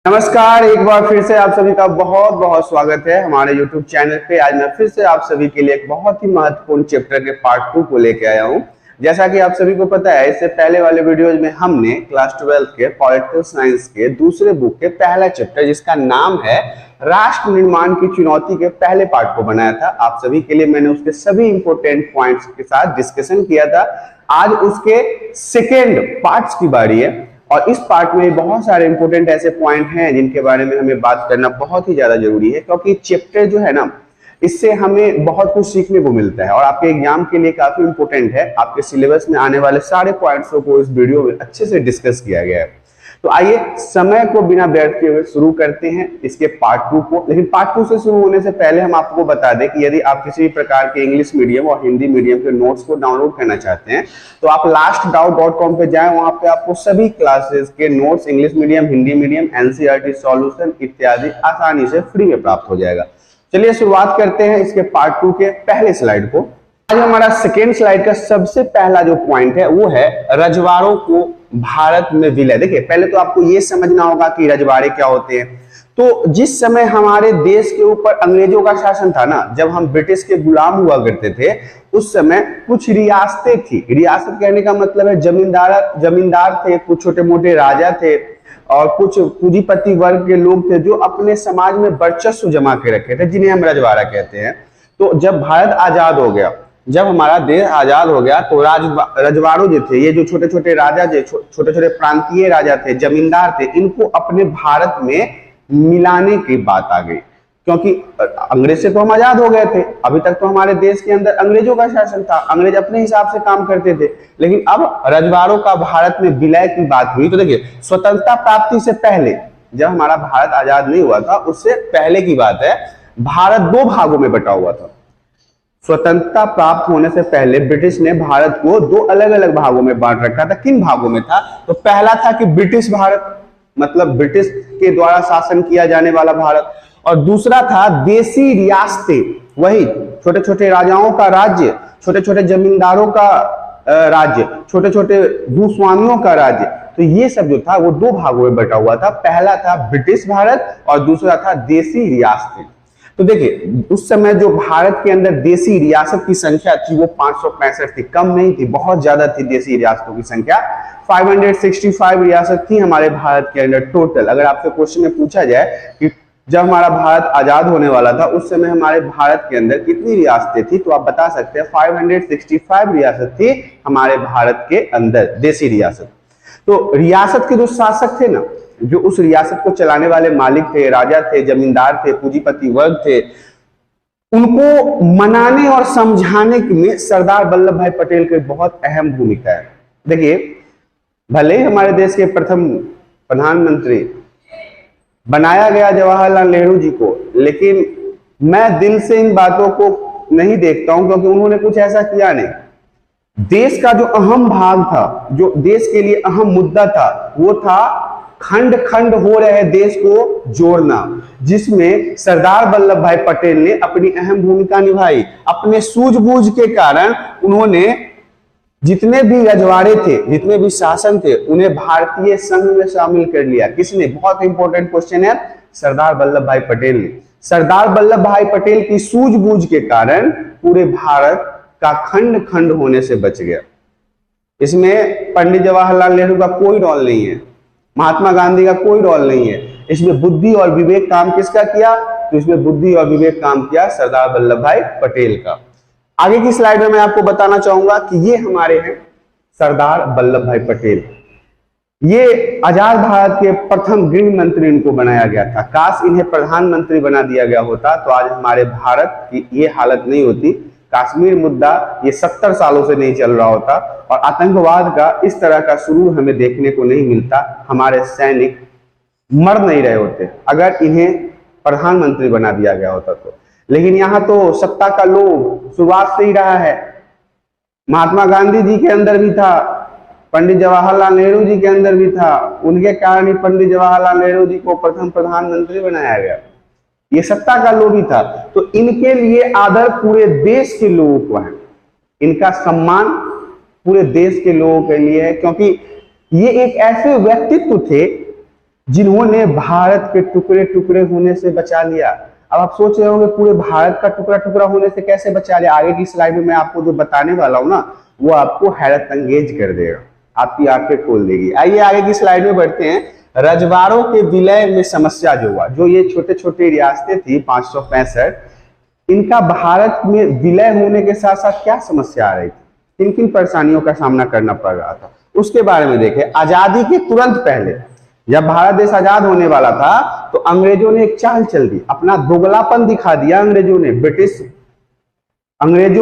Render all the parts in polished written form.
नमस्कार, एक बार फिर से आप सभी का बहुत बहुत स्वागत है हमारे YouTube चैनल पे। आज मैं फिर से आप सभी के लिए एक बहुत ही महत्वपूर्ण चैप्टर के पार्ट 2 को लेके आया हूं। जैसा कि आप सभी को पता है, इससे पहले वाले वीडियोज में हमने क्लास 12 के पॉलिटिकल साइंस के दूसरे बुक के पहला चैप्टर, जिसका नाम है राष्ट्र निर्माण की चुनौती, के पहले पार्ट को बनाया था। आप सभी के लिए मैंने उसके सभी इंपोर्टेंट पॉइंट्स के साथ डिस्कशन किया था। आज उसके सेकेंड पार्ट्स की बारी है और इस पार्ट में बहुत सारे इंपोर्टेंट ऐसे पॉइंट हैं जिनके बारे में हमें बात करना बहुत ही ज्यादा जरूरी है, क्योंकि चैप्टर जो है ना, इससे हमें बहुत कुछ सीखने को मिलता है और आपके एग्जाम के लिए काफी इंपोर्टेंट है। आपके सिलेबस में आने वाले सारे पॉइंट्स को इस वीडियो में अच्छे से डिस्कस किया गया है। तो आइए समय को बिना व्यर्थ किए हुए शुरू करते हैं इसके पार्ट 2 को। लेकिन पार्ट 2 से शुरू होने से पहले हम आपको बता दें कि यदि आप किसी भी प्रकार के इंग्लिश मीडियम और हिंदी मीडियम के नोट्स को डाउनलोड करना चाहते हैं तो आप lastdout.com पे जाएं। वहां पे आपको सभी क्लासेस के notes English medium, Hindi medium, NCERT solution इत्यादि आसानी से फ्री में प्राप्त हो जाएगा। चलिए शुरुआत करते हैं इसके पार्ट 2 के पहले स्लाइड को। आज हमारा सेकेंड स्लाइड का सबसे पहला जो पॉइंट है वो है रजवाड़ों को भारत में विलय। देखिए, पहले तो आपको ये समझना होगा कि रजवाड़े क्या होते हैं। तो जिस समय हमारे देश के ऊपर अंग्रेजों का शासन था ना, जब हम ब्रिटिश के गुलाम हुआ करते थे, उस समय कुछ रियासतें थी। रियासत कहने का मतलब है जमींदार थे, कुछ छोटे मोटे राजा थे और कुछ पूंजीपति वर्ग के लोग थे जो अपने समाज में वर्चस्व जमा के रखे थे, जिन्हें हम रजवाड़ा कहते हैं। तो जब भारत आजाद हो गया, जब हमारा देश आजाद हो गया, तो रजवाड़ों जो थे, ये जो छोटे छोटे राजा थे, छोटे छोटे प्रांतीय राजा थे, जमींदार थे, इनको अपने भारत में मिलाने की बात आ गई। क्योंकि अंग्रेज से तो हम आजाद हो गए थे, अभी तक तो हमारे देश के अंदर अंग्रेजों का शासन था, अंग्रेज अपने हिसाब से काम करते थे। लेकिन अब रजवाड़ों का भारत में विलय की बात हुई। तो देखिए, स्वतंत्रता प्राप्ति से पहले, जब हमारा भारत आजाद नहीं हुआ था, उससे पहले की बात है, भारत 2 भागों में बटा हुआ था। स्वतंत्रता प्राप्त होने से पहले ब्रिटिश ने भारत को 2 अलग अलग भागों में बांट रखा था। किन भागों में था? तो पहला था कि ब्रिटिश भारत, मतलब ब्रिटिश के द्वारा शासन किया जाने वाला भारत, और दूसरा था देसी रियासतें, वही छोटे छोटे राजाओं का राज्य, छोटे छोटे जमींदारों का राज्य, छोटे छोटे भूस्वामियों का राज्य। तो ये सब जो था वो 2 भागों में बटा हुआ था। पहला था ब्रिटिश भारत और दूसरा था देसी रियासतें। तो देखिए, उस समय जो भारत के अंदर देसी रियासत की संख्या थी वो 565 थी, कम नहीं थी, बहुत ज्यादा थी देसी रियासतों की संख्या। 565 रियासत थी हमारे भारत के अंदर टोटल। अगर आपसे क्वेश्चन में पूछा जाए कि जब हमारा भारत आजाद होने वाला था उस समय हमारे भारत के अंदर कितनी रियासतें थी, तो आप बता सकते हैं 565 रियासत थी हमारे भारत के अंदर, देसी रियासत। तो रियासत के जो शासक थे ना, जो उस रियासत को चलाने वाले मालिक थे, राजा थे, जमींदार थे, पूंजीपति वर्ग थे, उनको मनाने और समझाने में सरदार वल्लभ भाई पटेल की बहुत अहम भूमिका है। देखिए, भले ही हमारे देश के प्रथम प्रधानमंत्री बनाया गया जवाहरलाल नेहरू जी को, लेकिन मैं दिल से इन बातों को नहीं देखता हूं, क्योंकि उन्होंने कुछ ऐसा किया नहीं। देश का जो अहम भाग था, जो देश के लिए अहम मुद्दा था, वो था खंड खंड हो रहे देश को जोड़ना, जिसमें सरदार वल्लभ भाई पटेल ने अपनी अहम भूमिका निभाई। अपने सूझबूझ के कारण उन्होंने जितने भी रजवाड़े थे, जितने भी शासन थे, उन्हें भारतीय संघ में शामिल कर लिया। किसने? बहुत इंपॉर्टेंट क्वेश्चन है, सरदार वल्लभ भाई पटेल ने। सरदार वल्लभ भाई पटेल की सूझबूझ के कारण पूरे भारत का खंड खंड होने से बच गया। इसमें पंडित जवाहरलाल नेहरू का कोई रोल नहीं है, महात्मा गांधी का कोई रोल नहीं है। इसमें बुद्धि और विवेक काम किसका किया? तो इसमें बुद्धि और विवेक काम किया सरदार वल्लभ भाई पटेल का। आगे की स्लाइड में मैं आपको बताना चाहूंगा कि ये हमारे हैं सरदार वल्लभ भाई पटेल। ये आजाद भारत के प्रथम गृह मंत्री इनको बनाया गया था। काश इन्हें प्रधानमंत्री बना दिया गया होता तो आज हमारे भारत की ये हालत नहीं होती। कश्मीर मुद्दा ये 70 सालों से नहीं चल रहा होता और आतंकवाद का इस तरह का सुरूर हमें देखने को नहीं मिलता। हमारे सैनिक मर नहीं रहे होते अगर इन्हें प्रधानमंत्री बना दिया गया होता तो। लेकिन यहाँ तो सत्ता का लोभ शुरुआत से ही रहा है। महात्मा गांधी जी के अंदर भी था, पंडित जवाहरलाल नेहरू जी के अंदर भी था। उनके कारण ही पंडित जवाहरलाल नेहरू जी को प्रथम प्रधानमंत्री बनाया गया। ये सत्ता का लोभी था। तो इनके लिए आदर पूरे देश के लोगों को है, इनका सम्मान पूरे देश के लोगों के लिए है, क्योंकि ये एक ऐसे व्यक्तित्व थे जिन्होंने भारत के टुकड़े टुकड़े होने से बचा लिया। अब आप सोच रहे होंगे पूरे भारत का टुकड़ा टुकड़ा होने से कैसे बचा लिया। आगे की स्लाइड में मैं आपको जो बताने वाला हूं ना, वो आपको हैरत अंगेज कर देगा, आपकी आंखें खोल देगी। आइए आगे की स्लाइड में बढ़ते हैं। रजवाड़ों के विलय में समस्या जो हुआ, जो ये छोटे छोटे रियासतें थी 565, इनका भारत में विलय होने के साथ साथ क्या समस्या आ रही थी, किन किन परेशानियों का सामना करना पड़ रहा था, उसके बारे में देखें। आजादी के तुरंत पहले जब भारत देश आजाद होने वाला था तो अंग्रेजों ने एक चाल चल दी, अपना दोगलापन दिखा दिया। अंग्रेजों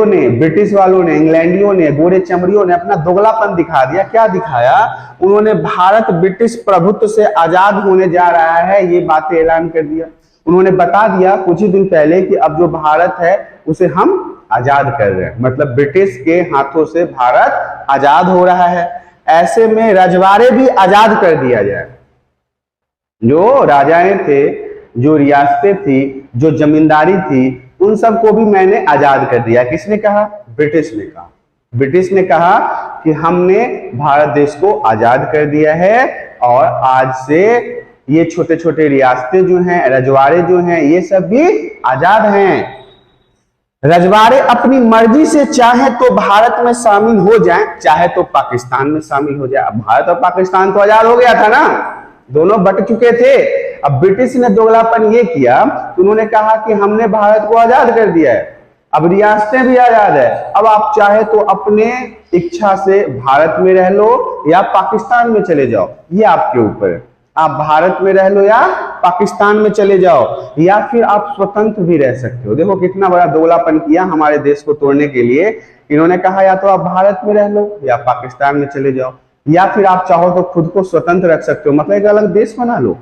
ने, ब्रिटिश वालों ने, इंग्लैंडियों ने, गोरे चमड़ियों ने अपना दोगलापन दिखा दिया। क्या दिखाया? उन्होंने भारत ब्रिटिश प्रभुत्व से आजाद होने जा रहा है, ये बातें ऐलान कर दिया। उन्होंने बता दिया कुछ ही दिन पहले कि अब जो भारत है उसे हम आजाद कर रहे हैं, मतलब ब्रिटिश के हाथों से भारत आजाद हो रहा है। ऐसे में रजवाड़े भी आजाद कर दिया जाए। जो राजाएं थे, जो रियासतें थी, जो जमींदारी थी, उन सबको भी मैंने आजाद कर दिया। किसने कहा? ब्रिटिश ने कहा। ब्रिटिश ने कहा कि हमने भारत देश को आजाद कर दिया है और आज से ये छोटे छोटे रियासतें जो हैं, रजवाड़े जो हैं, ये सब भी आजाद हैं। रजवाड़े अपनी मर्जी से चाहे तो भारत में शामिल हो जाएं, चाहे तो पाकिस्तान में शामिल हो जाए। अब भारत और पाकिस्तान तो आजाद हो गया था ना, दोनों बट चुके थे। अब ब्रिटिश ने दोगलापन ये किया, उन्होंने कहा कि हमने भारत को आजाद कर दिया है, अब रियासतें भी आजाद है, अब आप चाहे तो अपने इच्छा से भारत में रह लो या पाकिस्तान में चले जाओ, ये आपके ऊपर है। आप भारत में रह लो या पाकिस्तान में चले जाओ, या फिर आप स्वतंत्र भी रह सकते हो। देखो कितना बड़ा दोगलापन किया हमारे देश को तोड़ने के लिए। इन्होंने कहा या तो आप भारत में रह लो या पाकिस्तान में चले जाओ, या फिर आप चाहो तो खुद को स्वतंत्र रख सकते हो, मतलब एक अलग देश बना लो।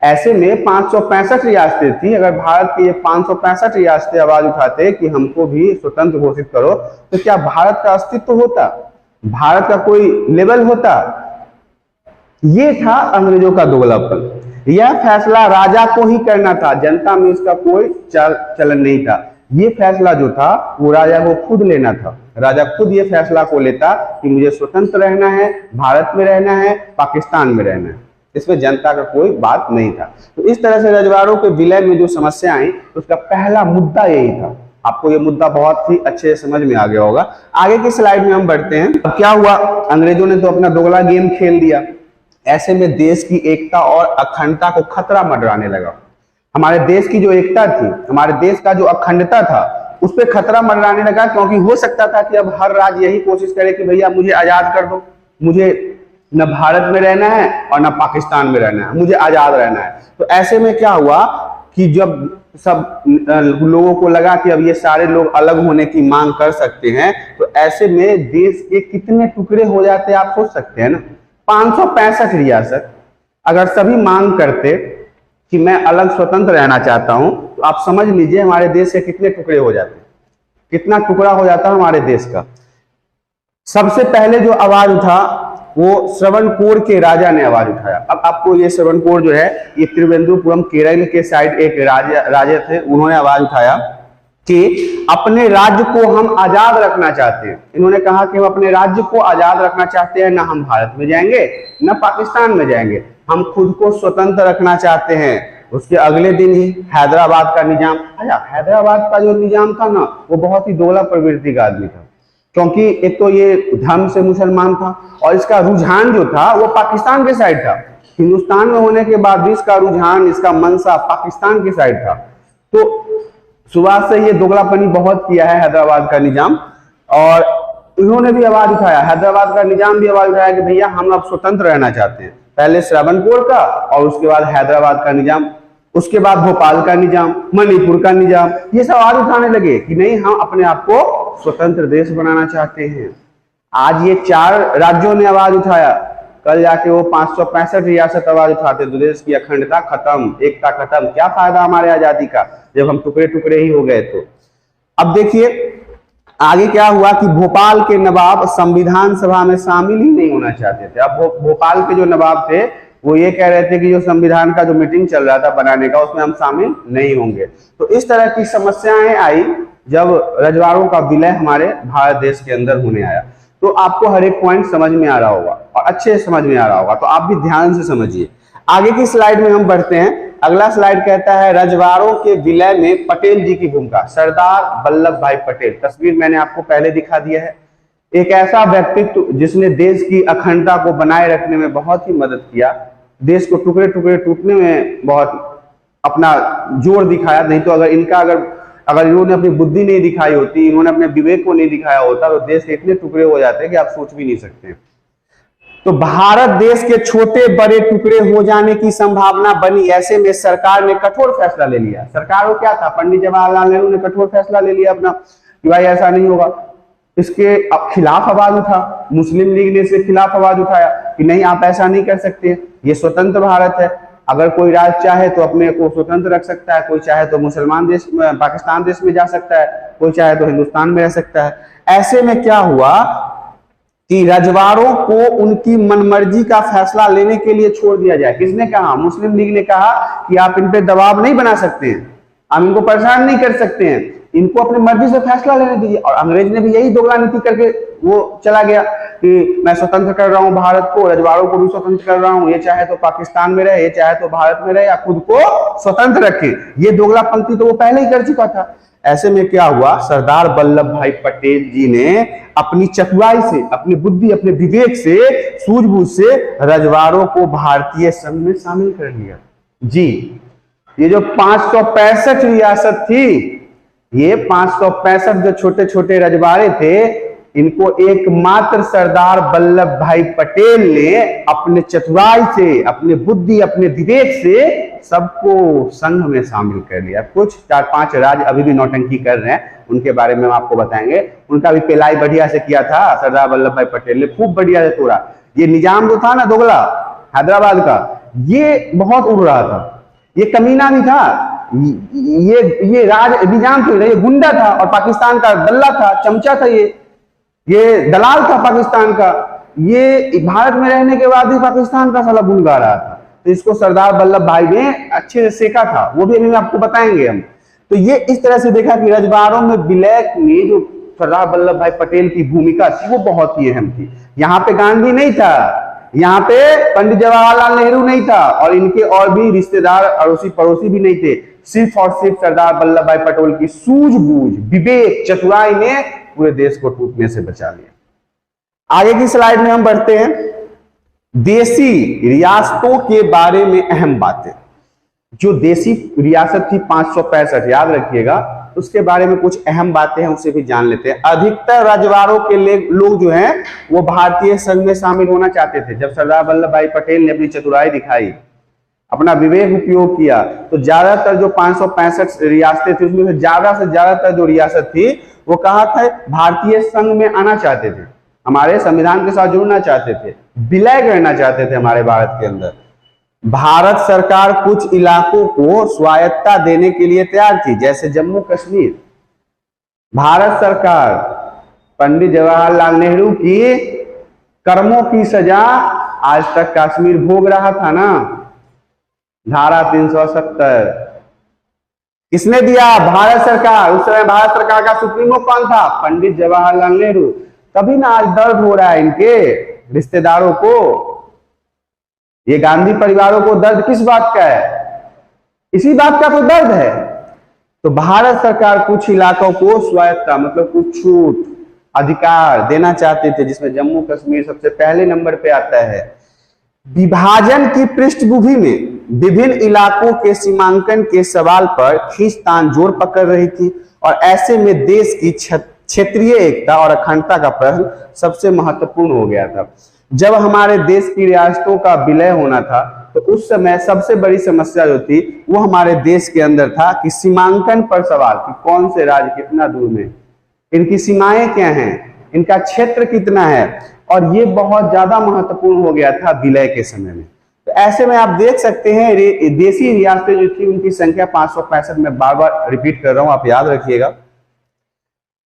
ऐसे में 565 रियासतें थी। अगर भारत के ये 565 रियासतें आवाज उठाते कि हमको भी स्वतंत्र घोषित करो, तो क्या भारत का अस्तित्व होता, भारत का कोई लेवल होता? ये था अंग्रेजों का दोगलापन। यह फैसला राजा को ही करना था, जनता में इसका कोई चलन नहीं था। ये फैसला जो था वो राजा को खुद लेना था। राजा खुद ये फैसला को लेता कि मुझे स्वतंत्र रहना है, भारत में रहना है, पाकिस्तान में रहना है। इसमें जनता का कोई बात नहीं था। तो इस तरह से रजवाड़ों के विलय में जो समस्या आई, उसका पहला मुद्दा यही था। आपको ये मुद्दा बहुत ही अच्छे से समझ में आ गया होगा। आगे की स्लाइड में हम बढ़ते हैं। अब क्या हुआ? अंग्रेजों ने तो अपना दोगला गेम खेल दिया। ऐसे में देश की एकता और अखंडता को खतरा मंडराने लगा। हमारे देश की जो एकता थी, हमारे देश का जो अखंडता था, उस पर खतरा मंडराने लगा, क्योंकि हो सकता था कि अब हर राज्य यही कोशिश करे कि भैया मुझे आजाद कर दो, मुझे न भारत में रहना है और न पाकिस्तान में रहना है, मुझे आजाद रहना है। तो ऐसे में क्या हुआ कि जब सब लोगों को लगा कि अब ये सारे लोग अलग होने की मांग कर सकते हैं, तो ऐसे में देश के कितने टुकड़े हो जाते आप सोच सकते हैं ना। 565 रियासत अगर सभी मांग करते कि मैं अलग स्वतंत्र रहना चाहता हूं, तो आप समझ लीजिए हमारे देश के कितने टुकड़े हो जाते, कितना टुकड़ा हो जाता हमारे देश का। सबसे पहले जो आवाज उठा वो श्रवणकोर के राजा ने आवाज उठाया। अब आपको ये श्रवणकोर जो है, ये त्रिवेंद्रपुरम केरल के साइड एक राजा थे, उन्होंने आवाज उठाया कि अपने राज्य को हम आजाद रखना चाहते हैं। इन्होंने कहा कि हम अपने राज्य को आजाद रखना चाहते हैं, ना हम भारत में जाएंगे ना पाकिस्तान में जाएंगे, हम खुद को स्वतंत्र रखना चाहते हैं। उसके अगले दिन ही हैदराबाद का निजाम आया। हैदराबाद का जो निजाम था ना, वो बहुत ही दोगला प्रवृत्ति का आदमी था, क्योंकि एक तो ये धर्म से मुसलमान था और इसका रुझान जो था वो पाकिस्तान के साइड था। हिंदुस्तान में होने के बाद भी इसका रुझान, इसका मनसा पाकिस्तान के साइड था। तो सुबह से ये दोगलापनी बहुत किया है हैदराबाद का निजाम, और इन्होंने भी आवाज उठाया, हैदराबाद का निजाम भी आवाज उठाया कि भैया हम अब स्वतंत्र रहना चाहते हैं। पहले श्रवणकोर का और उसके बाद हैदराबाद का निजाम, उसके बाद भोपाल का निजाम, मणिपुर का निजाम, ये सब आवाज उठाने लगे कि नहीं हम अपने आप को स्वतंत्र देश बनाना चाहते हैं। आज ये 4 राज्यों ने आवाज उठाया, कल जाके वो 565 रियासत आवाज उठाते तो देश की अखंडता खत्म, एकता खत्म। क्या फायदा हमारे आजादी का जब हम टुकड़े टुकड़े ही हो गए। तो अब देखिए आगे क्या हुआ कि भोपाल के नवाब संविधान सभा में शामिल ही नहीं होना चाहते थे। अब भोपाल के जो नवाब थे वो ये कह रहे थे कि जो संविधान का जो मीटिंग चल रहा था बनाने का, उसमें हम शामिल नहीं होंगे। तो इस तरह की समस्याएं आई जब रजवाड़ों का विलय हमारे भारत देश के अंदर होने आया। तो आपको हर एक पॉइंट समझ में आ रहा होगा और अच्छे से समझ में आ रहा होगा, तो आप भी ध्यान से समझिए। आगे की स्लाइड में हम बढ़ते हैं। अगला स्लाइड कहता है रजवाड़ों के विलय में पटेल जी की भूमिका। सरदार वल्लभ भाई पटेल, तस्वीर मैंने आपको पहले दिखा दिया है। एक ऐसा व्यक्तित्व जिसने देश की अखंडता को बनाए रखने में बहुत ही मदद किया, देश को टुकड़े टुकड़े टूटने में बहुत अपना जोर दिखाया। नहीं तो अगर इन्होंने अपनी बुद्धि नहीं दिखाई होती, इन्होंने अपने विवेक को नहीं दिखाया होता, तो देश के इतने टुकड़े हो जाते कि आप सोच भी नहीं सकते। तो भारत देश के छोटे बड़े टुकड़े हो जाने की संभावना बनी। ऐसे में सरकार ने कठोर फैसला ले लिया। सरकार को क्या था, पंडित जवाहरलाल नेहरू ने कठोर फैसला ले लिया अपना कि भाई ऐसा नहीं होगा। इसके खिलाफ आवाज उठा, मुस्लिम लीग ने इसके खिलाफ आवाज उठाया कि नहीं, आप ऐसा नहीं कर सकते, ये स्वतंत्र भारत है। अगर कोई राज्य चाहे तो अपने को स्वतंत्र रख सकता है, कोई चाहे तो मुसलमान देश पाकिस्तान देश में जा सकता है, कोई चाहे तो हिंदुस्तान में रह सकता है। ऐसे में क्या हुआ कि रजवाड़ों को उनकी मनमर्जी का फैसला लेने के लिए छोड़ दिया जाए। किसने कहा? मुस्लिम लीग ने कहा कि आप इन पे दबाव नहीं बना सकते हैं, आप इनको परेशान नहीं कर सकते हैं, इनको अपनी मर्जी से फैसला लेने दीजिए। और अंग्रेज ने भी यही दोगला नीति करके वो चला गया कि मैं स्वतंत्र कर रहा हूं भारत को, रजवाड़ों को भी स्वतंत्र कर रहा हूं, ये चाहे तो पाकिस्तान में रहे, ये चाहे तो भारत में रहे, या खुद को स्वतंत्र रखे। ये दोगलापंथी तो वो पहले ही कर चुका था। ऐसे में क्या हुआ, सरदार वल्लभ भाई पटेल जी ने अपनी चतुराई से, अपनी बुद्धि, अपने विवेक से, सूझबूझ से रजवाड़ों को भारतीय संघ में शामिल कर लिया। जी, ये जो 565 रियासत थी, ये 565 जो छोटे छोटे रजवाड़े थे, इनको एकमात्र सरदार वल्लभ भाई पटेल ने अपने चतुराई से, अपने बुद्धि, अपने विवेक से सबको संघ में शामिल कर लिया। कुछ 4-5 राज्य अभी भी नौटंकी कर रहे हैं, उनके बारे में हम आपको बताएंगे। उनका भी पेलाई बढ़िया से किया था सरदार वल्लभ भाई पटेल ने, खूब बढ़िया से तोड़ा। ये निजाम जो था ना दोगला हैदराबाद का, ये बहुत उड़ रहा था, ये कमीना भी था, ये राज निजाम तो ये गुंडा था और पाकिस्तान का दल्ला था, चमचा था, ये दलाल था पाकिस्तान का। ये भारत में रहने के बाद भी पाकिस्तान का साला गुण गा रहा था। तो इसको सरदार वल्लभ भाई ने अच्छे से सेका था, वो भी अभी आपको बताएंगे हम। तो ये इस तरह से देखा कि रजवाड़ों में विलय में जो सरदार वल्लभ भाई पटेल की भूमिका थी वो बहुत ही अहम थी। यहाँ पे गांधी नहीं था, यहाँ पे पंडित जवाहरलाल नेहरू नहीं था, और इनके और भी रिश्तेदार अड़ोसी पड़ोसी भी नहीं थे। सिर्फ और सिर्फ सरदार वल्लभ भाई पटेल की सूझबूझ, विवेक, चतुराई ने पूरे देश को टूटने से बचा लिया। आगे की स्लाइड में हम बढ़ते हैं। देसी रियासतों के बारे में अहम बातें। जो देसी रियासत थी 565, याद रखिएगा, उसके बारे में कुछ अहम बातें हैं, उसे भी जान लेते हैं। अधिकतर रजवाड़ों के लोग जो हैं वो भारतीय संघ में शामिल होना चाहते थे। जब सरदार वल्लभ भाई पटेल ने अपनी चतुराई दिखाई, अपना विवेक उपयोग किया, तो ज्यादातर जो 565 रियासतें थी उसमें से ज्यादातर जो रियासत थी वो कहा था भारतीय संघ में आना चाहते थे, हमारे संविधान के साथ जुड़ना चाहते थे, विलय करना चाहते थे हमारे भारत के अंदर। भारत सरकार कुछ इलाकों को स्वायत्तता देने के लिए तैयार थी, जैसे जम्मू कश्मीर। भारत सरकार पंडित जवाहरलाल नेहरू की कर्मों की सजा आज तक कश्मीर भोग रहा था ना। धारा 370 किसने दिया? भारत सरकार। उस समय भारत सरकार का सुप्रीमो कौन था? पंडित जवाहरलाल नेहरू। तभी ना आज दर्द हो रहा है इनके रिश्तेदारों को, ये गांधी परिवारों को दर्द किस बात का है? इसी बात का तो दर्द है। तो भारत सरकार कुछ इलाकों को स्वायत्तता मतलब कुछ छूट, अधिकार देना चाहते थे, जिसमें जम्मू कश्मीर सबसे पहले नंबर पे आता है। विभाजन की पृष्ठभूमि में विभिन्न इलाकों के सीमांकन के सवाल पर खींचतान जोर पकड़ रही थी, और ऐसे में देश की क्षेत्रीय एकता और अखंडता का प्रश्न सबसे महत्वपूर्ण हो गया था। जब हमारे देश की रियासतों का विलय होना था तो उस समय सबसे बड़ी समस्या जो थी वो हमारे देश के अंदर था कि सीमांकन पर सवाल कि कौन से राज्य कितना दूर में, इनकी सीमाएं क्या हैं, इनका क्षेत्र कितना है, और ये बहुत ज्यादा महत्वपूर्ण हो गया था विलय के समय में। तो ऐसे में आप देख सकते हैं देसी रियासतें जो थी उनकी संख्या 565 में बार बार रिपीट कर रहा हूं, आप याद रखिएगा।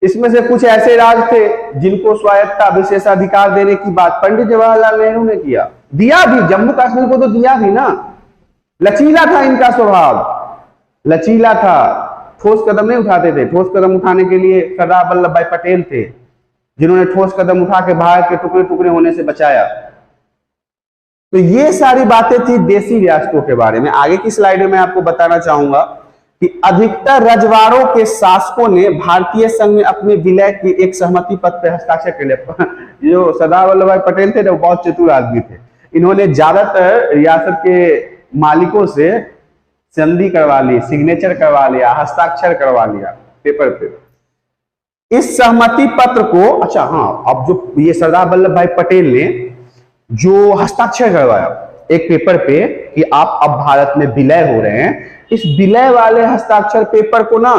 इसमें से कुछ ऐसे राज्य थे जिनको स्वायत्तता विशेषाधिकार देने की बात पंडित जवाहरलाल नेहरू ने किया, दिया भी, जम्मू कश्मीर को तो दिया भी ना। लचीला था इनका स्वभाव, लचीला था, ठोस कदम नहीं उठाते थे। ठोस कदम उठाने के लिए सरदार वल्लभ भाई पटेल थे, जिन्होंने ठोस कदम उठा के भारत के टुकड़े टुकड़े होने से बचाया। तो ये सारी बातें थी देसी रियासतों के बारे में। आगे की स्लाइड में मैं आपको बताना चाहूंगा कि अधिकतर रजवाड़ों के शासकों ने भारतीय संघ में अपने विलय की एक सहमति पत्र पर हस्ताक्षर कर लिया। जो सरदार वल्लभ भाई पटेल थे, वो बहुत चतुर आदमी थे। इन्होंने ज्यादातर रियासत के मालिकों से संधि करवा ली, सिग्नेचर करवा लिया, हस्ताक्षर करवा लिया पेपर पे। इस सहमति पत्र को, अच्छा हाँ, अब जो ये सरदार वल्लभ भाई पटेल ने जो हस्ताक्षर करवाया एक पेपर पे कि आप अब भारत में विलय हो रहे हैं, इस विलय वाले हस्ताक्षर पेपर को ना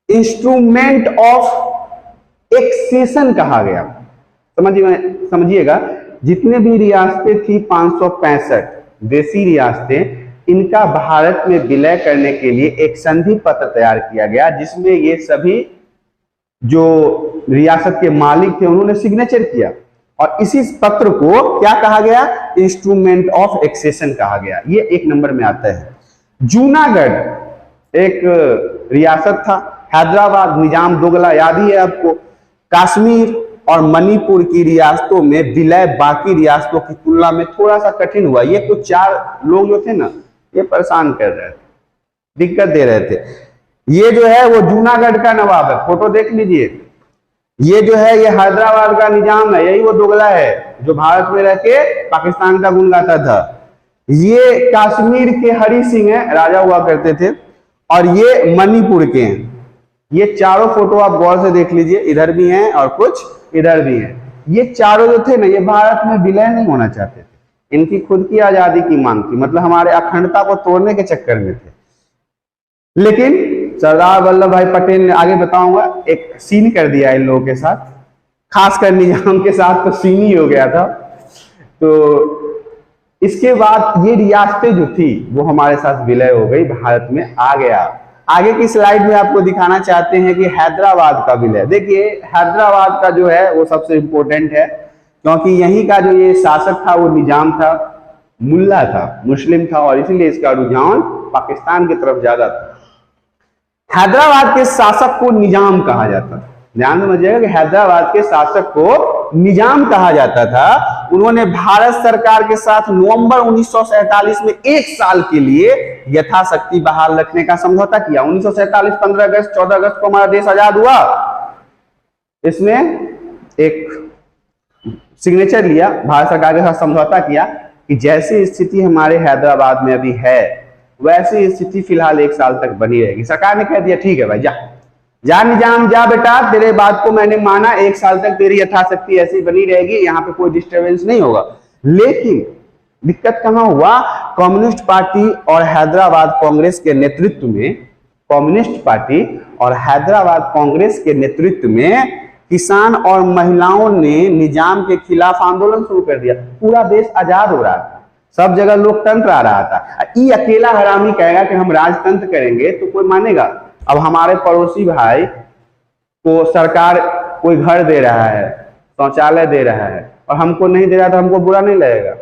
इंस्ट्रूमेंट ऑफ एक्सेशन कहा गया। समझिएगा, जितने भी रियासतें थी 565 देसी रियासतें, इनका भारत में विलय करने के लिए एक संधि पत्र तैयार किया गया, जिसमें ये सभी जो रियासत के मालिक थे उन्होंने सिग्नेचर किया। और इसी पत्र को क्या कहा गया? इंस्ट्रूमेंट ऑफ एक्सेशन कहा गया। ये एक नंबर में आता है। जूनागढ़ एक रियासत था, हैदराबाद, निजाम दोगला याद ही है आपको। कश्मीर और मणिपुर की रियासतों में विलय बाकी रियासतों की तुलना में थोड़ा सा कठिन हुआ। ये कुछ 4 लोग जो थे ना, ये परेशान कर रहे थे, दिक्कत दे रहे थे। ये जो है वो जूनागढ़ का नवाब है, फोटो देख लीजिए। ये जो है ये हैदराबाद का निजाम है, यही वो दोगला है जो भारत में रह के पाकिस्तान का गुण गाता था। ये कश्मीर के हरि सिंह है, राजा हुआ करते थे। और ये मणिपुर के हैं। ये चारों फोटो आप गौर से देख लीजिए, इधर भी हैं और कुछ इधर भी हैं। ये चारों जो थे ना, ये भारत में विलय नहीं होना चाहते थे, इनकी खुद की आजादी की मांग थी, मतलब हमारे अखंडता को तोड़ने के चक्कर में थे। लेकिन सरदार वल्लभ भाई पटेल ने, आगे बताऊंगा, एक सीन कर दिया इन लोगों के साथ, खासकर निजाम के साथ तो सीन ही हो गया था। तो इसके बाद ये रियासतें जो थी वो हमारे साथ विलय हो गई, भारत में आ गया। आगे की स्लाइड में आपको दिखाना चाहते हैं कि हैदराबाद का विलय। देखिए हैदराबाद का जो है वो सबसे इंपॉर्टेंट है, क्योंकि यहीं का जो ये शासक था वो निजाम था, मुल्ला था, मुस्लिम था, और इसीलिए इसका रुझान पाकिस्तान की तरफ ज्यादा था। हैदराबाद के शासक को निजाम कहा जाता था। ध्यान समझिएगा कि हैदराबाद के शासक को निजाम कहा जाता था। उन्होंने भारत सरकार के साथ नवंबर 1947 में 1 साल के लिए यथाशक्ति बहाल रखने का समझौता किया। 1947 15 अगस्त 14 अगस्त को हमारा देश आजाद हुआ। इसमें एक सिग्नेचर लिया, भारत सरकार के साथ समझौता किया कि जैसी स्थिति हमारे हैदराबाद में अभी है वैसी स्थिति फिलहाल 1 साल तक बनी रहेगी। सरकार ने कह दिया ठीक है भाई, जा निजाम, जा बेटा, तेरे बात को मैंने माना, 1 साल तक तेरी यथाशक्ति ऐसी बनी रहेगी, यहाँ पे कोई डिस्टर्बेंस नहीं होगा। लेकिन दिक्कत कहाँ हुआ? कम्युनिस्ट पार्टी और हैदराबाद कांग्रेस के नेतृत्व में, कम्युनिस्ट पार्टी और हैदराबाद कांग्रेस के नेतृत्व में किसान और महिलाओं ने निजाम के खिलाफ आंदोलन शुरू कर दिया। पूरा देश आजाद हो रहा था, सब जगह लोकतंत्र आ रहा था। ये अकेला हरामी कहेगा कि हम राजतंत्र करेंगे तो कोई मानेगा? अब हमारे पड़ोसी भाई को सरकार कोई घर दे रहा है, शौचालय दे रहा है, और हमको नहीं दे रहा तो हमको बुरा नहीं लगेगा?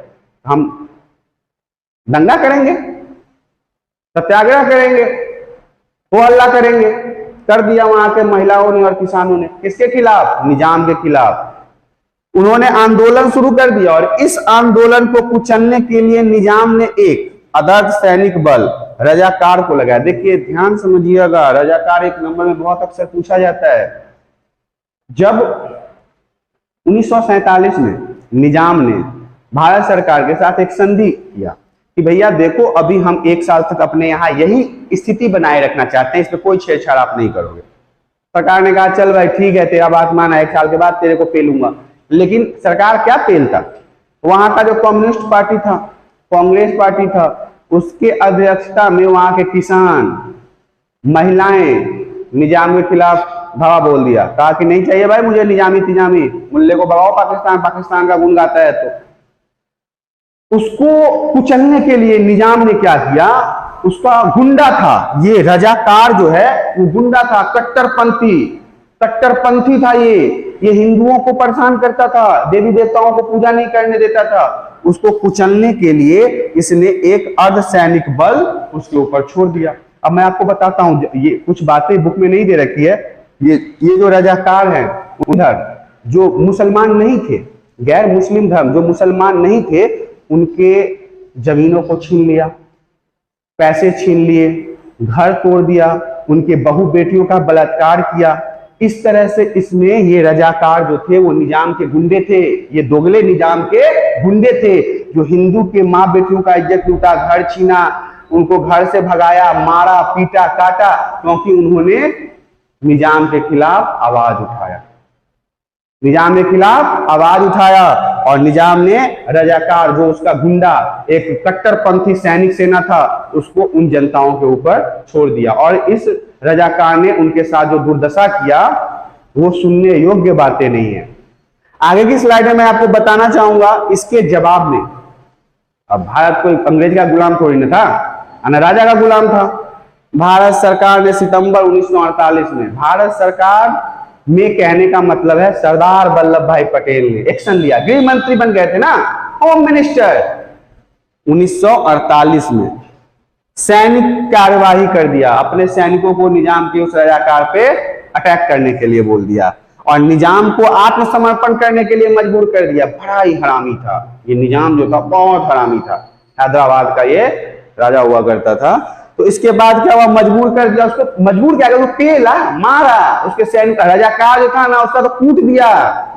हम दंगा करेंगे, सत्याग्रह करेंगे, हो हल्ला करेंगे। कर दिया वहां के महिलाओं ने और किसानों ने। किसके खिलाफ? निजाम के खिलाफ। उन्होंने आंदोलन शुरू कर दिया, और इस आंदोलन को कुचलने के लिए निजाम ने एक अर्ध सैनिक बल रजाकार को लगाया। देखिए ध्यान समझिएगा, रजाकार 1 नंबर में बहुत अक्सर पूछा जाता है। जब 1947 में निजाम ने भारत सरकार के साथ एक संधि किया कि भैया देखो, अभी हम 1 साल तक अपने यहाँ यही स्थिति बनाए रखना चाहते हैं, इस पे कोई छेड़छाड़ आप नहीं करोगे। सरकार ने कहा चल भाई ठीक है, तेरा बात माना, 1 साल के बाद तेरे को पेलूंगा। लेकिन सरकार क्या पेलता? वहां का जो कम्युनिस्ट पार्टी था, कांग्रेस पार्टी था, उसके अध्यक्षता में वहां के किसान, महिलाएं निजाम के खिलाफ धावा बोल दिया। कहा कि नहीं चाहिए भाई मुझे निजामी तिजामी, मुल्ले को भगाओ, पाकिस्तान पाकिस्तान का गुण गाता है। तो उसको कुचलने के लिए निजाम ने क्या किया? उसका गुंडा था ये रजाकार जो है, वो गुंडा था, कट्टरपंथी था। ये हिंदुओं को परेशान करता था, देवी देवताओं को पूजा नहीं करने देता था। उसको कुचलने के लिए इसने एक अर्धसैनिक बल उसके ऊपर छोड़ दिया। अब मैं आपको बताता हूं, ये कुछ बातें बुक में नहीं दे रखी है। ये जो रजाकार हैं उधर जो मुसलमान नहीं थे, गैर मुस्लिम धर्म जो मुसलमान नहीं थे, उनके जमीनों को छीन लिया, पैसे छीन लिए, घर तोड़ दिया, उनके बहू बेटियों का बलात्कार किया। इस तरह से इसमें ये रजाकार जो थे वो निजाम के गुंडे थे, ये दोगले निजाम के गुंडे थे जो हिंदू के माँ बेटियों का इज्जत लूटा, घर छीना, उनको घर से भगाया, मारा, पीटा, काटा, क्योंकि उन्होंने निजाम के खिलाफ आवाज उठाया, निजाम के खिलाफ आवाज उठाया। और निजाम ने रजाकार जो उसका गुंडा एक कट्टरपंथी सैनिक सेना था उसको उन जनताओं के ऊपर छोड़ दिया। और इस रजाकार ने उनके साथ जो दुर्दशा किया वो सुनने योग्य बातें नहीं है। आगे की स्लाइड में मैं आपको बताना चाहूंगा इसके जवाब में, अब भारत कोई अंग्रेज का गुलाम थोड़ी ना था, ना राजा का गुलाम था। भारत सरकार ने सितंबर 1948 में, भारत सरकार में कहने का मतलब है सरदार वल्लभ भाई पटेल ने एक्शन लिया, गृह मंत्री बन गए थे ना, होम मिनिस्टर। 1948 में सैनिक कार्यवाही कर दिया, अपने सैनिकों को निजाम के उस रजाकार पे अटैक करने के लिए बोल दिया और निजाम को आत्मसमर्पण करने के लिए मजबूर कर दिया। बड़ा ही हरामी था ये निजाम, जो था बहुत हरामी था। हैदराबाद का ये राजा हुआ करता था। तो इसके बाद क्या हुआ, मजबूर कर दिया उसको। मजबूर क्या कर, पेला, मारा उसके सैनिक, रजाकार जो था ना उसका तो कूट दिया,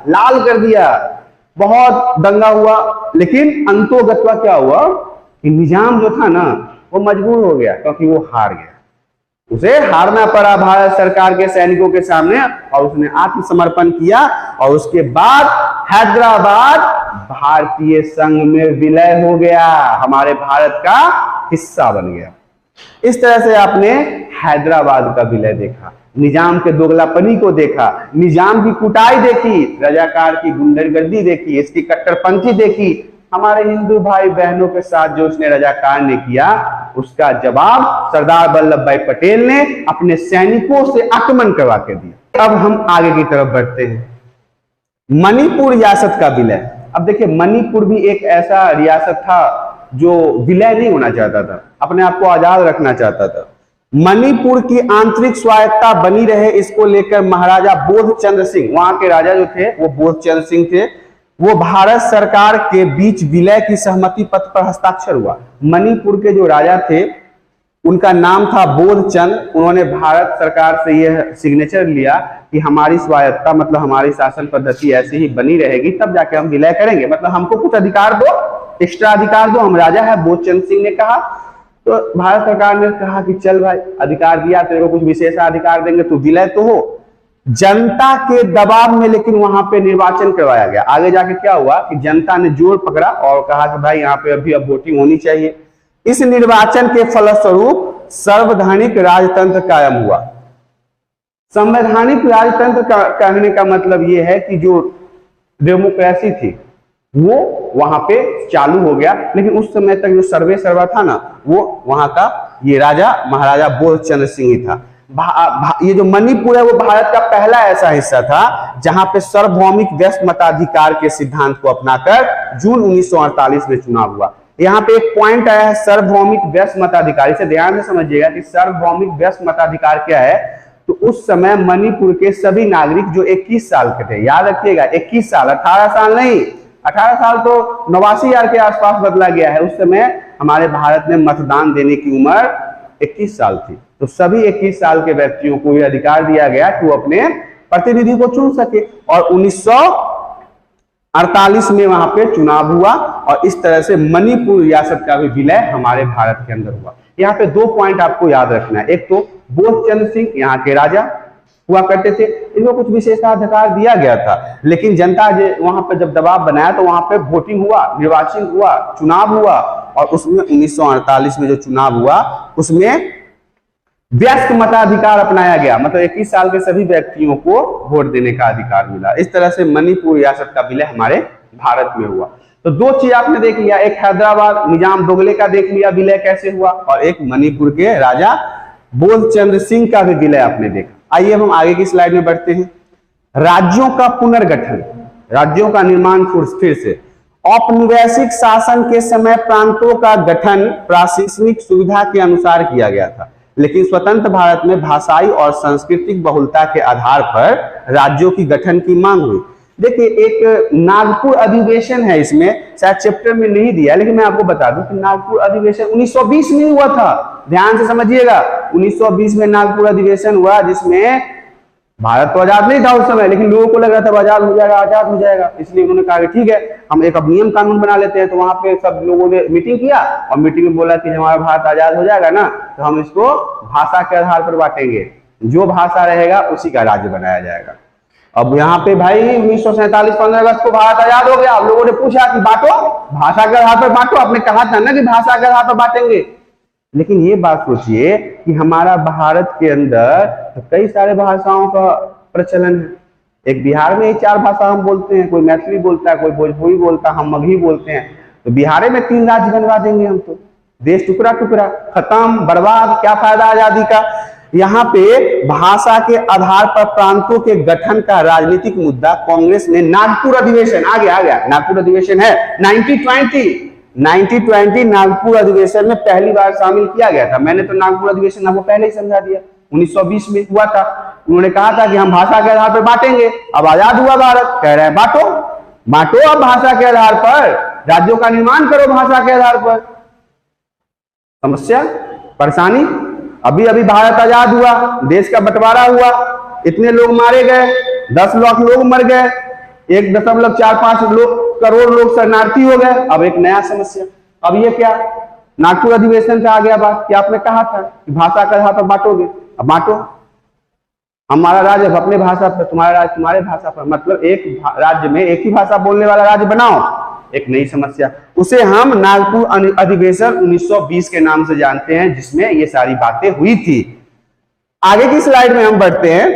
लाल कर दिया, बहुत दंगा हुआ। लेकिन अंतोगत्वा क्या हुआ कि निजाम जो था ना वो मजबूर हो गया, क्योंकि वो हार गया, उसे हारना पड़ा भारत सरकार के सैनिकों के सामने और उसने आत्मसमर्पण किया। और उसके बाद हैदराबाद भारतीय संघ में विलय हो गया, हमारे भारत का हिस्सा बन गया। इस तरह से आपने हैदराबाद का विलय देखा, निजाम के दोगलापनी को देखा, निजाम की कुटाई देखी, रजाकार की गुंडागर्दी देखी, इसकी कट्टरपंथी देखी। हमारे हिंदू भाई बहनों के साथ जो उसने रजाकार ने किया उसका जवाब सरदार वल्लभ भाई पटेल ने अपने सैनिकों से आक्रमण करवा के दिया। अब हम आगे की तरफ बढ़ते हैं। मणिपुर रियासत का विलय। अब देखिए, मणिपुर भी एक ऐसा रियासत था जो विलय नहीं होना चाहता था, अपने आप को आजाद रखना चाहता था। मणिपुर की आंतरिक स्वायत्ता बनी रहे, इसको लेकर महाराजा बोधचंद्र सिंह, वहां के राजा जो थे वो बोधचंद्र सिंह थे, वो भारत सरकार के बीच विलय की सहमति पत्र पर हस्ताक्षर हुआ। मणिपुर के जो राजा थे उनका नाम था बोधचंद्र, उन्होंने भारत सरकार से यह सिग्नेचर लिया कि हमारी स्वायत्ता मतलब हमारी शासन पद्धति ऐसी ही बनी रहेगी, तब जाके हम विलय करेंगे, मतलब हमको कुछ अधिकार दो, एक्स्ट्रा अधिकार दो, हम राजा है। बोधचंद्र सिंह ने कहा, तो भारत सरकार ने कहा कि चल भाई, अधिकार दिया तेरे को, कुछ विशेषाधिकार देंगे, तो विलय तो हो। जनता के दबाव में लेकिन वहां पे निर्वाचन करवाया गया। आगे जाके क्या हुआ कि जनता ने जोर पकड़ा और कहा कि भाई यहाँ पे अभी अब वोटिंग होनी चाहिए। इस निर्वाचन के फलस्वरूप संवैधानिक राजतंत्र कायम हुआ। संवैधानिक राजतंत्र कहने का मतलब यह है कि जो डेमोक्रेसी थी वो वहां पे चालू हो गया। लेकिन उस समय तक जो सर्वे सर्वा था ना, वो वहां का ये राजा महाराजा बोधचंद्र सिंह ही था। ये जो मणिपुर है वो भारत का पहला ऐसा हिस्सा था जहां पे सार्वभौमिक व्यस्त मताधिकार के सिद्धांत को अपनाकर जून 1948 में चुनाव हुआ। यहाँ पे एक पॉइंट आया है, सार्वभौमिक व्यस्त मताधिकार। इसे ध्यान से समझिएगा कि सार्वभौमिक व्यस्त मताधिकार क्या है। तो उस समय मणिपुर के सभी नागरिक जो 21 साल के थे, याद रखिएगा 21 साल, 18 साल नहीं, 18 साल तो 89,000 के आसपास बदला गया है। उस समय हमारे भारत में मतदान देने की उम्र 21 साल थी। तो सभी 21 साल के व्यक्तियों को यह अधिकार दिया गया कि वो अपने प्रतिनिधि को चुन सके। और 1948 में वहां पे चुनाव हुआ और इस तरह से मणिपुर रियासत का भी विलय हमारे भारत के अंदर हुआ। यहाँ पे 2 पॉइंट आपको याद रखना है। एक तो बोधचंद्र सिंह यहाँ के राजा हुआ करते थे, इनको कुछ विशेषाधिकार दिया गया था, लेकिन जनता वहां पर जब दबाव बनाया तो वहां पे वोटिंग हुआ, निर्वाचन हुआ, चुनाव हुआ। और उसमें 1948 में जो चुनाव हुआ उसमें व्यस्त मताधिकार अपनाया गया, मतलब 21 साल के सभी व्यक्तियों को वोट देने का अधिकार मिला। इस तरह से मणिपुर रियासत का विलय हमारे भारत में हुआ। तो 2 चीज आपने देख लिया, एक हैदराबाद निजाम दोगले का देख लिया विलय कैसे हुआ, और एक मणिपुर के राजा बोधचंद्र सिंह का भी विलय आपने देखा। आइए हम आगे की स्लाइड में बढ़ते हैं। राज्यों का पुनर्गठन, राज्यों का निर्माण फिर से। औपनिवेशिक शासन के समय प्रांतों का गठन प्रशासनिक सुविधा के अनुसार किया गया था, लेकिन स्वतंत्र भारत में भाषाई और सांस्कृतिक बहुलता के आधार पर राज्यों की गठन की मांग हुई। देखिए एक नागपुर अधिवेशन है, इसमें शायद चैप्टर में नहीं दिया, लेकिन मैं आपको बता दूं कि नागपुर अधिवेशन 1920 में हुआ था। ध्यान से समझिएगा, 1920 में नागपुर अधिवेशन हुआ, जिसमें भारत तो आजाद नहीं था उस समय, लेकिन लोगों को लग रहा था आजाद हो जाएगा, आजाद हो जाएगा। इसलिए उन्होंने कहा कि ठीक है, हम एक अब नियम कानून बना लेते हैं। तो वहां पे सब लोगों ने मीटिंग किया और मीटिंग में बोला कि हमारा भारत आजाद हो जाएगा ना, तो हम इसको भाषा के आधार पर बांटेंगे, जो भाषा रहेगा उसी का राज्य बनाया जाएगा। अब यहाँ पे भाई 1947 15 अगस्त को भारत आजाद हो गया। अब लोगों ने पूछा कि बांटो, भाषा के आधार पर बांटो। आपने कहा था ना कि भाषा के आधार पर बांटेंगे, लेकिन ये बात सोचिए कि हमारा भारत के अंदर तो कई सारे भाषाओं का प्रचलन है। एक बिहार में ही 4 भाषा हम बोलते हैं, कोई मैथिली बोलता है, कोई भोजपुरी बोलता है, हम मगही बोलते हैं। तो बिहार में 3 राज्य बनवा देंगे हम, तो देश टुकड़ा टुकड़ा, खत्म, बर्बाद, क्या फायदा आजादी का। यहाँ पे भाषा के आधार पर प्रांतों के गठन का राजनीतिक मुद्दा कांग्रेस ने नागपुर अधिवेशन, आ गया नागपुर अधिवेशन है 1920 नागपुर अधिवेशन में पहली बार शामिल किया गया था। मैंने तो नागपुर अधिवेशन आपको पहले ही समझा दिया, 1920 में हुआ था। उन्होंने कहा था कि हम भाषा के आधार पर बांटेंगे। अब आजाद हुआ भारत, कह रहे हैं बांटो अब भाषा के आधार पर, राज्यों का निर्माण करो भाषा के आधार पर। समस्या, परेशानी। अभी भारत आजाद हुआ, देश का बंटवारा हुआ, इतने लोग मारे गए, 10 लाख लोग मर गए, 1.45 करोड़ लोग शरणार्थी हो गए। अब एक नया समस्या, अब ये क्या, नागपुर अधिवेशन से आ गया बात कि आपने कहा था कि भाषा के आधार पर बांटोगे, अब बांटो। हमारा राज्य अपने भाषा पर, तुम्हारा राज्य तुम्हारे भाषा पर, मतलब एक राज्य में एक ही भाषा बोलने वाला राज्य बनाओ। एक नई समस्या, उसे हम नागपुर अधिवेशन 1920 के नाम से जानते हैं, जिसमें ये सारी बातें हुई थी। आगे की स्लाइड में हम बढ़ते हैं,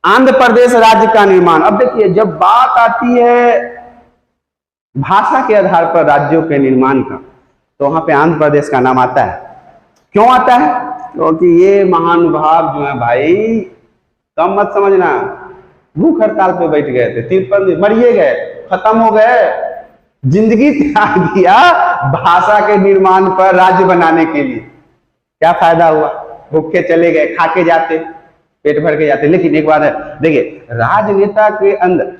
आंध्र प्रदेश राज्य का निर्माण। अब देखिए, जब बात आती है भाषा के आधार पर राज्यों के निर्माण का, तो वहां पे आंध्र प्रदेश का नाम आता है। क्यों आता है? क्योंकि ये महानुभाव जो है भाई, कम मत समझना, भूख हड़ताल पे बैठ गए थे, 53 दिन मरिए गए, खत्म हो गए, जिंदगी त्याग दिया भाषा के निर्माण पर, राज्य बनाने के लिए। क्या फायदा हुआ? भूखे चले गए, खा के जाते, पेट भर के जाते। लेकिन एक बात है, देखिए, राजनेता के अंदर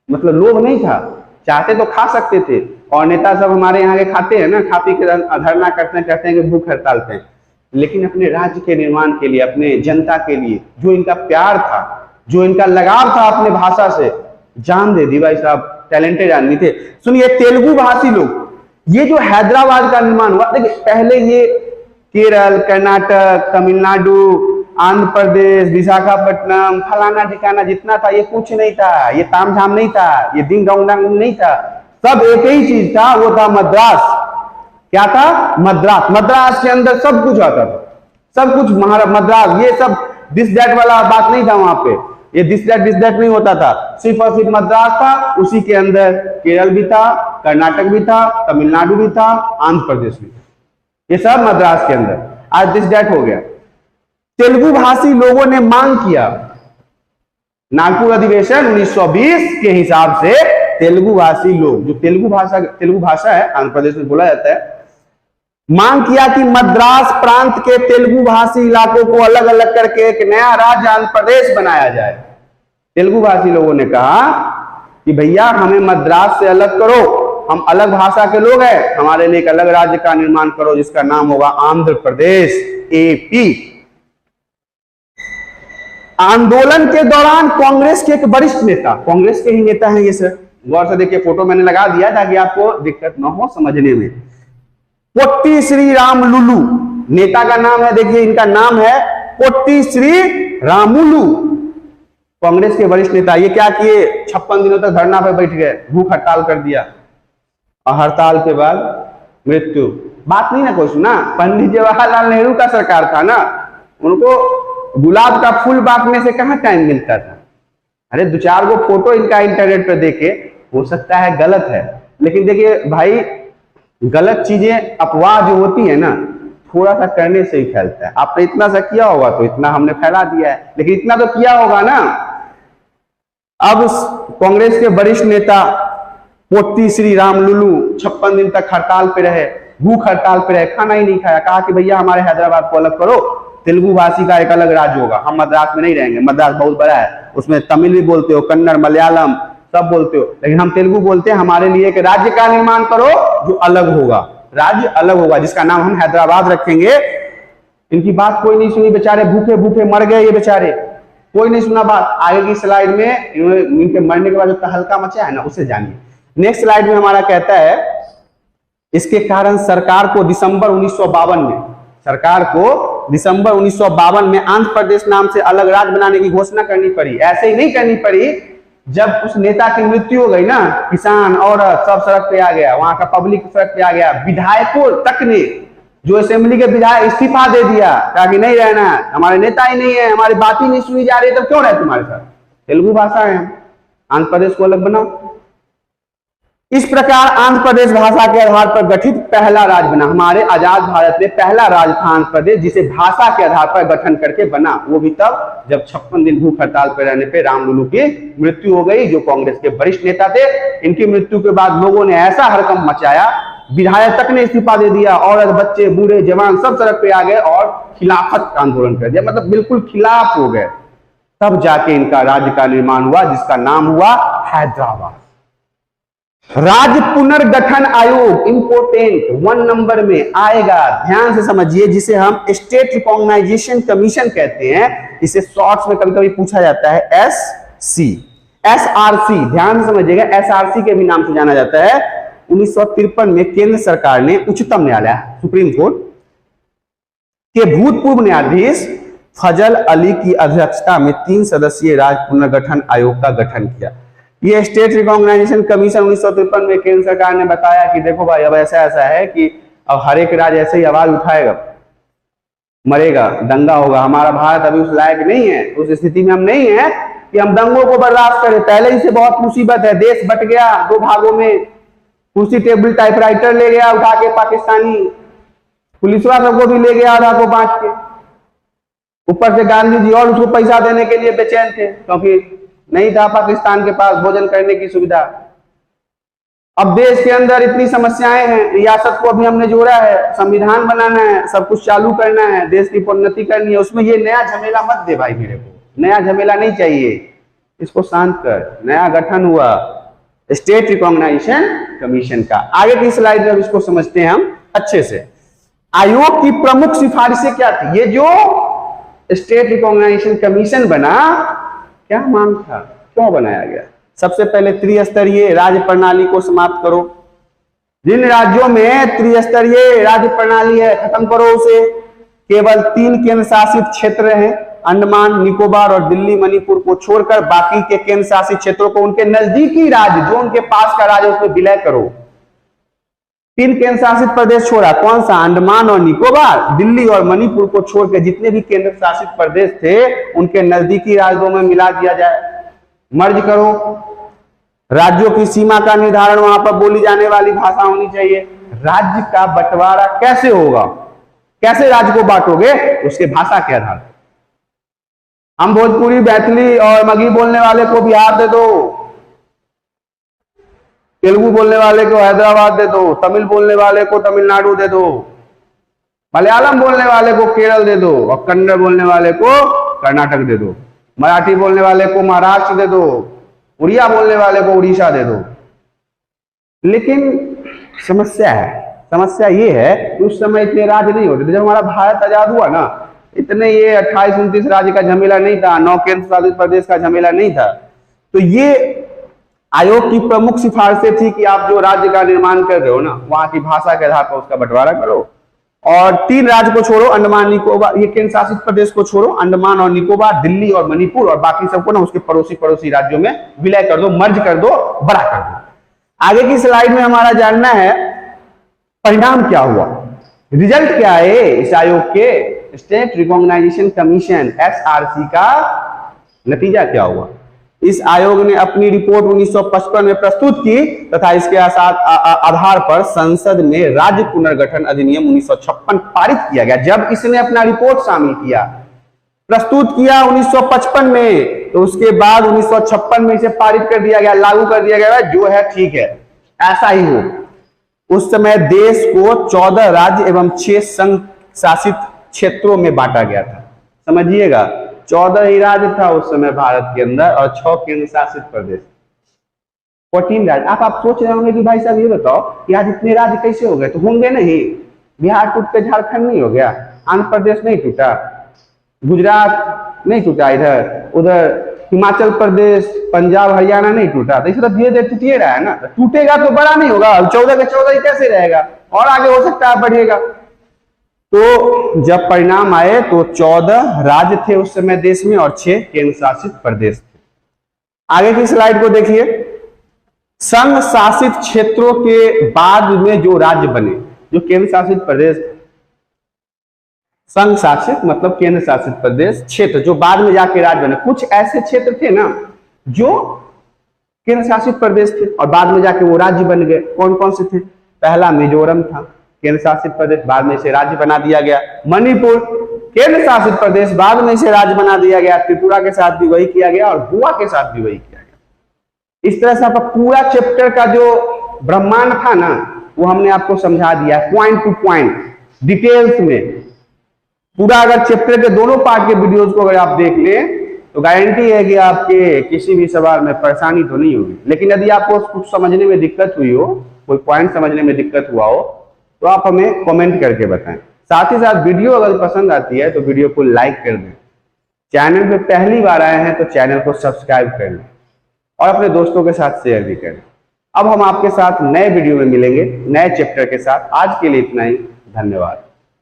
मतलब लोभ नहीं था, चाहते तो खा सकते थे। और नेता सब हमारे यहाँ के खाते हैं ना, खा पी के धरना करते हैं, कहते हैं कि भूख हड़ताल पे। लेकिन अपने राज्य के निर्माण के लिए, अपने जनता के लिए, जो इनका प्यार था, जो इनका लगाव था अपने भाषा से, जान दे दी भाई साहब, टैलेंटेड आदमी थे। सुनिए, तेलुगु भाषी लोग, ये जो हैदराबाद का निर्माण हुआ, देखिए पहले ये केरल, कर्नाटक, तमिलनाडु, आंध्र प्रदेश, विशाखापट्टनम, फलाना ठिकाना जितना था, ये कुछ नहीं था, ये तामझाम नहीं था, ये दिन गाउंडांग नहीं था, सब एक ही चीज था, वो था मद्रास। क्या था? मद्रास। मद्रास के अंदर सब कुछ आता था, सब कुछ मद्रास। ये सब दिस दैट वाला बात नहीं था वहां पे, ये दिस दैट नहीं होता था, सिर्फ और सिर्फ मद्रास था। उसी के अंदर केरल भी था, कर्नाटक भी था, तमिलनाडु भी था, आंध्र प्रदेश भी था, ये सब मद्रास के अंदर। आज दिस दैट हो गया। तेलुगु भाषी लोगों ने मांग किया, नागपुर अधिवेशन 1920 के हिसाब से तेलुगु भाषी लोग, जो तेलुगु भाषा है, आंध्र प्रदेश में बोला जाता है, मांग किया कि मद्रास प्रांत के तेलुगु भाषी इलाकों को अलग अलग करके एक नया राज्य आंध्र प्रदेश बनाया जाए। तेलुगु भाषी लोगों ने कहा कि भैया हमें मद्रास से अलग करो, हम अलग भाषा के लोग हैं, हमारे लिए एक अलग राज्य का निर्माण करो जिसका नाम होगा आंध्र प्रदेश, एपी। आंदोलन के दौरान कांग्रेस के एक वरिष्ठ नेता, कांग्रेस के ही नेता हैं ये सर, गौर से देखिए, फोटो मैंने लगा दिया ताकि आपको दिक्कत न हो समझने में। पोट्टी श्री रामुलु नेता का नाम है, देखिए इनका नाम है पोट्टी श्री रामुलु, कांग्रेस के वरिष्ठ नेता। ये क्या किए? 56 दिनों तक धरना पर बैठ गए, भूख हड़ताल कर दिया, और हड़ताल के बाद मृत्यु। बात नहीं ना कोई सुना, पंडित जवाहरलाल नेहरू का सरकार था ना, उनको गुलाब का फूल बांटने से कहां टाइम मिलता था। अरे 2-4 गो फोटो इनका इंटरनेट पर देखे, हो सकता है गलत है, लेकिन देखिए भाई, गलत चीजें, अफवाह जो होती है ना, थोड़ा सा करने से ही फैलता है। आपने इतना सा किया होगा तो इतना हमने फैला दिया है, लेकिन इतना तो किया होगा ना। अब कांग्रेस के वरिष्ठ नेता पोट्टी श्री रामुलु 56 दिन तक हड़ताल पे रहे, भूख हड़ताल पे रहे, खाना ही नहीं खाया। कहा कि भैया हमारे हैदराबाद को अलग करो, तेलुगु भाषी का एक अलग राज्य होगा, हम मद्रास में नहीं रहेंगे, मद्रास बहुत बड़ा है, उसमें तमिल भी बोलते हो, कन्नड़, मलयालम, सब बोलते हो, लेकिन हम तेलुगु बोलते हैं। हमारे लिए एक राज्य का निर्माण करो जो अलग होगा, राज्य अलग होगा, जिसका नाम हम हैदराबाद रखेंगे। इनकी बात कोई नहीं सुनी, बेचारे भूखे भूखे मर गए ये बेचारे, कोई नहीं सुना बात। आगे की स्लाइड में इनके मरने के बाद जो तहलका मचा है ना, उसे जानिए। नेक्स्ट स्लाइड में हमारा कहता है, इसके कारण सरकार को दिसंबर 1952 में, सरकार को दिसंबर 1952 में आंध्र प्रदेश नाम से अलग राज्य बनाने की घोषणा करनी पड़ी। ऐसे ही नहीं करनी पड़ी, जब उस नेता की मृत्यु हो गई ना, किसान औरत सब सड़क पे आ गया, वहां का पब्लिक सड़क पे आ गया, विधायकों तक ने, जो असेंबली के विधायक, इस्तीफा दे दिया, कहा कि नहीं रहना, हमारे नेता ही नहीं है, हमारी बात ही नहीं सुनी जा रही, तब क्यों रहे तुम्हारे साथ, तेलुगु भाषा है, आंध्र प्रदेश को अलग बनाओ। इस प्रकार आंध्र प्रदेश भाषा के आधार पर गठित पहला राज्य बना। हमारे आजाद भारत में पहला राज्य था आंध्र प्रदेश, जिसे भाषा के आधार पर गठन करके बना। वो भी तब जब 56 दिन भूख हड़ताल पर रहने पे रामलुलू की मृत्यु हो गई, जो कांग्रेस के वरिष्ठ नेता थे। इनकी मृत्यु के बाद लोगों ने ऐसा हड़कंप मचाया, विधायक तक ने इस्तीफा दे दिया, औरत बच्चे बूढ़े जवान सब सड़क पे आ गए और खिलाफत का आंदोलन कर दिया, मतलब बिल्कुल खिलाफ हो गए। तब जाके इनका राज्य का निर्माण हुआ, जिसका नाम हुआ हैदराबाद। राज्य पुनर्गठन आयोग इंपोर्टेंट 1 नंबर में आएगा, ध्यान से समझिए, जिसे हम स्टेट रिकॉग्नाइजेशन कमीशन कहते हैं। इसे शॉर्ट्स में कभी कभी पूछा जाता है SC, SRC, ध्यान से समझिएगा, SRC के भी नाम से जाना जाता है। 1953 में केंद्र सरकार ने उच्चतम न्यायालय, सुप्रीम कोर्ट के भूतपूर्व न्यायाधीश फजल अली की अध्यक्षता में 3 सदस्यीय राज्य पुनर्गठन आयोग का गठन किया। ये स्टेट रिकॉग्नाइजेशन कमीशन 1953 में केंद्र सरकार ने बताया कि देखो भाई, अब ऐसा ऐसा है कि अब हर एक राज्य ऐसे ही आवाज उठाएगा, मरेगा, दंगा होगा, हमारा भारत अभी उस लायक नहीं है, उस स्थिति में हम नहीं है कि हम दंगों को बर्दाश्त करें। पहले ही से बहुत मुसीबत है, देश बट गया 2 भागों में, कुर्सी टेबल टाइपराइटर ले गया उठा के पाकिस्तानी, पुलिसवा सबको भी ले गया आधा को बांट के, ऊपर से गांधी जी और उसको पैसा देने के लिए बेचैन थे, क्योंकि नहीं था पाकिस्तान के पास भोजन करने की सुविधा। अब देश के अंदर इतनी समस्याएं हैं, रियासत को अभी हमने जोड़ा है, संविधान बनाना है, सब कुछ चालू करना है, देश की प्रोन्नति करनी है, उसमें ये नया झमेला मत दे भाई, मेरे को नया झमेला नहीं चाहिए, इसको शांत कर। नया गठन हुआ स्टेट रिकॉग्नाइजेशन कमीशन का। आगे की स्लाइड में इसको समझते हैं हम अच्छे से। आयोग की प्रमुख सिफारिशें क्या थी? ये जो स्टेट रिकॉग्नाइजेशन कमीशन बना, क्या मांग था, क्यों बनाया गया? सबसे पहले त्रिस्तरीय राज्य प्रणाली को समाप्त करो। जिन राज्यों में त्रिस्तरीय राज्य प्रणाली है, खत्म करो उसे। केवल 3 केंद्र शासित क्षेत्र हैं, अंडमान निकोबार और दिल्ली मणिपुर को छोड़कर बाकी के केंद्र शासित क्षेत्रों को उनके नजदीकी राज्य, जो उनके पास का राज्य, उसमें विलय करो। 3 केंद्र शासित प्रदेश छोड़ा, कौन सा? अंडमान और निकोबार, दिल्ली और मणिपुर को छोड़ के जितने भी केंद्र शासित प्रदेश थे, उनके नजदीकी राज्यों में मिला दिया जाए, मर्ज करो। राज्यों की सीमा का निर्धारण, वहां पर बोली जाने वाली भाषा होनी चाहिए। राज्य का बंटवारा कैसे होगा, कैसे राज्य को बांटोगे? उसके भाषा के आधार पर। हम भोजपुरी, मैथिली और मगही बोलने वाले को बिहार दे दो, तेलुगु बोलने वाले को हैदराबाद दे दो, तमिल बोलने वाले को तमिलनाडु दे दो, मलयालम बोलने वाले को केरल दे दो, और कन्नड़ बोलने वाले को कर्नाटक दे दो, मराठी बोलने वाले को महाराष्ट्र दे दो, उड़िया बोलने वाले को उड़ीसा दे दो। लेकिन समस्या है, समस्या ये है कि उस समय इतने राज्य नहीं होते थे। जब हमारा भारत आजाद हुआ ना, इतने ये 28-29 राज्य का झमेला नहीं था, 9 केंद्र शासित प्रदेश का झमेला नहीं था। तो ये आयोग की प्रमुख सिफारिशें थी कि आप जो राज्य का निर्माण कर रहे हो ना, वहां की भाषा के आधार पर उसका बंटवारा करो। और 3 राज्य को छोड़ो, अंडमान निकोबार, ये केंद्र शासित प्रदेश को छोड़ो, अंडमान और निकोबार, दिल्ली और मणिपुर, और बाकी सबको ना उसके पड़ोसी राज्यों में विलय कर दो, मर्ज कर दो, बड़ा कर दो। आगे की स्लाइड में हमारा जानना है परिणाम क्या हुआ, रिजल्ट क्या है इस आयोग के स्टेट रिकॉग्नाइजेशन कमीशन SRC का नतीजा क्या हुआ। इस आयोग ने अपनी रिपोर्ट 1955 में प्रस्तुत की तथा इसके आधार पर संसद में राज्य पुनर्गठन अधिनियम 1956 पारित किया गया। जब इसने अपना रिपोर्ट शामिल किया, प्रस्तुत किया 1955 में, तो उसके बाद 1956 में इसे पारित कर दिया गया, लागू कर दिया गया, जो है ठीक है, ऐसा ही हो। उस समय देश को 14 राज्य एवं 6 संघ शासित क्षेत्रों में बांटा गया था। समझिएगा, 14 ही राज्य था उस समय भारत के अंदर और 6 केंद्र शासित प्रदेश। 14 राज्य। आप सोच रहे होंगे कि भाई साहब ये बताओ कि आज इतने राज्य कैसे हो गए, तो होंगे नहीं। बिहार टूट के झारखंड नहीं हो गया, आंध्र प्रदेश नहीं टूटा, गुजरात नहीं टूटा, इधर उधर हिमाचल प्रदेश, पंजाब, हरियाणा नहीं टूटा, तो इस तरह धीरे धीरे टूटिए रहा है ना। तो टूटेगा तो बड़ा नहीं होगा, 14 के 14 ही कैसे रहेगा, और आगे हो सकता है बढ़ेगा। तो जब परिणाम आए तो 14 राज्य थे उस समय देश में और 6 केंद्र शासित प्रदेश थे। आगे की स्लाइड को देखिए। संघ शासित क्षेत्रों के बाद में जो राज्य बने, जो केंद्र शासित प्रदेश, संघ शासित मतलब केंद्र शासित प्रदेश, क्षेत्र जो बाद में जाके राज्य बने, कुछ ऐसे क्षेत्र थे ना जो केंद्र शासित प्रदेश थे और बाद में जाके वो राज्य बन गए। कौन कौन से थे? पहला मिजोरम था, केंद्र शासित प्रदेश, बाद में इसे राज्य बना दिया गया। मणिपुर केंद्र शासित प्रदेश, बाद में इसे राज्य बना दिया गया। त्रिपुरा के साथ भी वही किया गया और गोवा के साथ भी वही किया गया। इस तरह से आपका पूरा चैप्टर का जो ब्रह्मांड था ना वो हमने आपको समझा दिया, पॉइंट टू पॉइंट डिटेल्स में पूरा। अगर चैप्टर के दोनों पार्ट के वीडियोस को अगर आप देख लें तो गारंटी है कि आपके किसी भी सवाल में परेशानी तो नहीं होगी। लेकिन यदि आपको कुछ समझने में दिक्कत हुई हो, कोई पॉइंट समझने में दिक्कत हुआ हो, तो आप हमें कमेंट करके बताएं। साथ ही साथ वीडियो अगर पसंद आती है तो वीडियो को लाइक कर दें। चैनल पे पहली बार आए हैं तो चैनल को सब्सक्राइब कर लें और अपने दोस्तों के साथ शेयर भी करें। अब हम आपके साथ नए वीडियो में मिलेंगे नए चैप्टर के साथ। आज के लिए इतना ही, धन्यवाद।